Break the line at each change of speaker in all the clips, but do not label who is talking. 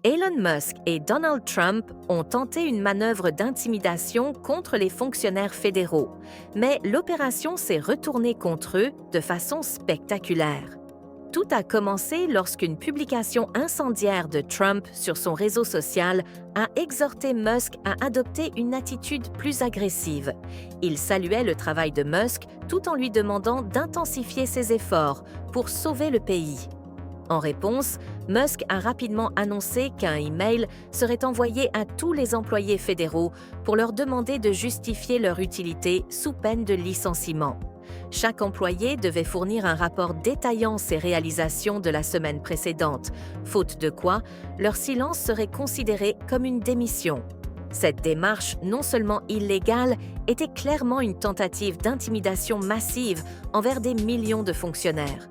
Elon Musk et Donald Trump ont tenté une manœuvre d'intimidation contre les fonctionnaires fédéraux, mais l'opération s'est retournée contre eux de façon spectaculaire. Tout a commencé lorsqu'une publication incendiaire de Trump sur son réseau social a exhorté Musk à adopter une attitude plus agressive. Il saluait le travail de Musk tout en lui demandant d'intensifier ses efforts pour sauver le pays. En réponse, Musk a rapidement annoncé qu'un email serait envoyé à tous les employés fédéraux pour leur demander de justifier leur utilité sous peine de licenciement. Chaque employé devait fournir un rapport détaillant ses réalisations de la semaine précédente, faute de quoi leur silence serait considéré comme une démission. Cette démarche, non seulement illégale, était clairement une tentative d'intimidation massive envers des millions de fonctionnaires.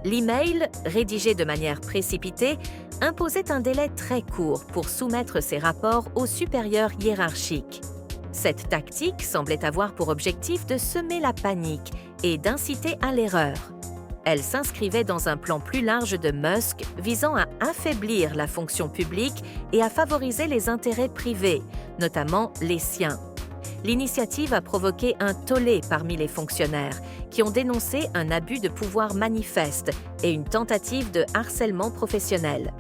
L'email, rédigé de manière précipitée, imposait un délai très court pour soumettre ces rapports aux supérieurs hiérarchiques. Cette tactique semblait avoir pour objectif de semer la panique et d'inciter à l'erreur. Elle s'inscrivait dans un plan plus large de Musk visant à affaiblir la fonction publique et à favoriser les intérêts privés, notamment les siens. L'initiative a provoqué un tollé parmi les fonctionnaires, qui ont dénoncé un abus de pouvoir manifeste et une tentative de harcèlement professionnel.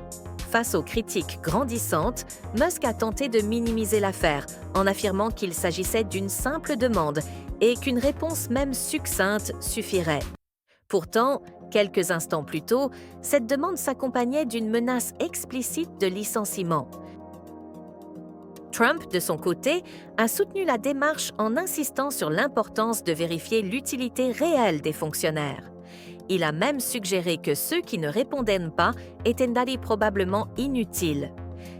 Face aux critiques grandissantes, Musk a tenté de minimiser l'affaire en affirmant qu'il s'agissait d'une simple demande et qu'une réponse même succincte suffirait. Pourtant, quelques instants plus tôt, cette demande s'accompagnait d'une menace explicite de licenciement. Trump, de son côté, a soutenu la démarche en insistant sur l'importance de vérifier l'utilité réelle des fonctionnaires. Il a même suggéré que ceux qui ne répondaient pas étaient d'aller probablement inutiles.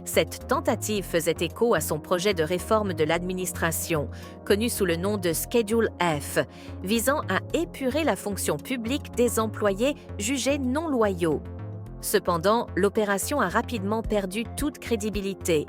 Cette tentative faisait écho à son projet de réforme de l'administration, connu sous le nom de Schedule F, visant à épurer la fonction publique des employés jugés non loyaux. Cependant, l'opération a rapidement perdu toute crédibilité.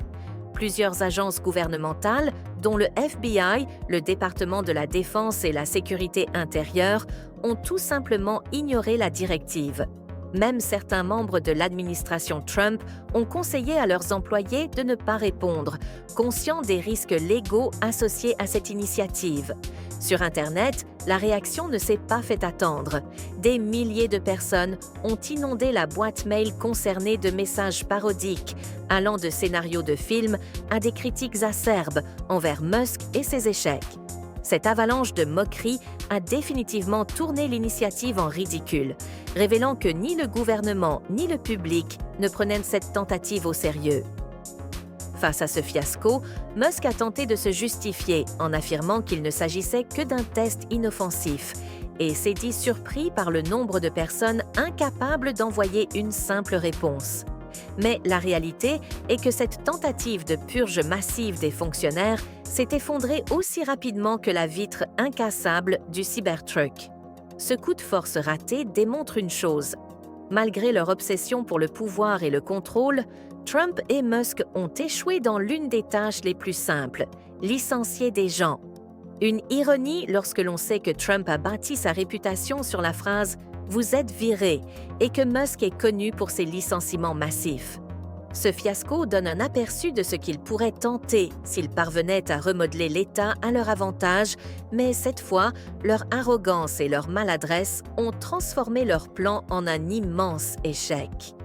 Plusieurs agences gouvernementales, dont le FBI, le département de la Défense et la Sécurité intérieure, ont tout simplement ignoré la directive. Même certains membres de l'administration Trump ont conseillé à leurs employés de ne pas répondre, conscients des risques légaux associés à cette initiative. Sur Internet, la réaction ne s'est pas fait attendre. Des milliers de personnes ont inondé la boîte mail concernée de messages parodiques, allant de scénarios de films à des critiques acerbes envers Musk et ses échecs. Cette avalanche de moqueries a définitivement tourné l'initiative en ridicule, révélant que ni le gouvernement ni le public ne prenaient cette tentative au sérieux. Face à ce fiasco, Musk a tenté de se justifier en affirmant qu'il ne s'agissait que d'un test inoffensif et s'est dit surpris par le nombre de personnes incapables d'envoyer une simple réponse. Mais la réalité est que cette tentative de purge massive des fonctionnaires s'est effondrée aussi rapidement que la vitre incassable du Cybertruck. Ce coup de force raté démontre une chose. Malgré leur obsession pour le pouvoir et le contrôle, Trump et Musk ont échoué dans l'une des tâches les plus simples, licencier des gens. Une ironie lorsque l'on sait que Trump a bâti sa réputation sur la phrase « Vous êtes viré » et que Musk est connu pour ses licenciements massifs. Ce fiasco donne un aperçu de ce qu'ils pourraient tenter s'ils parvenaient à remodeler l'État à leur avantage, mais cette fois, leur arrogance et leur maladresse ont transformé leur plan en un immense échec.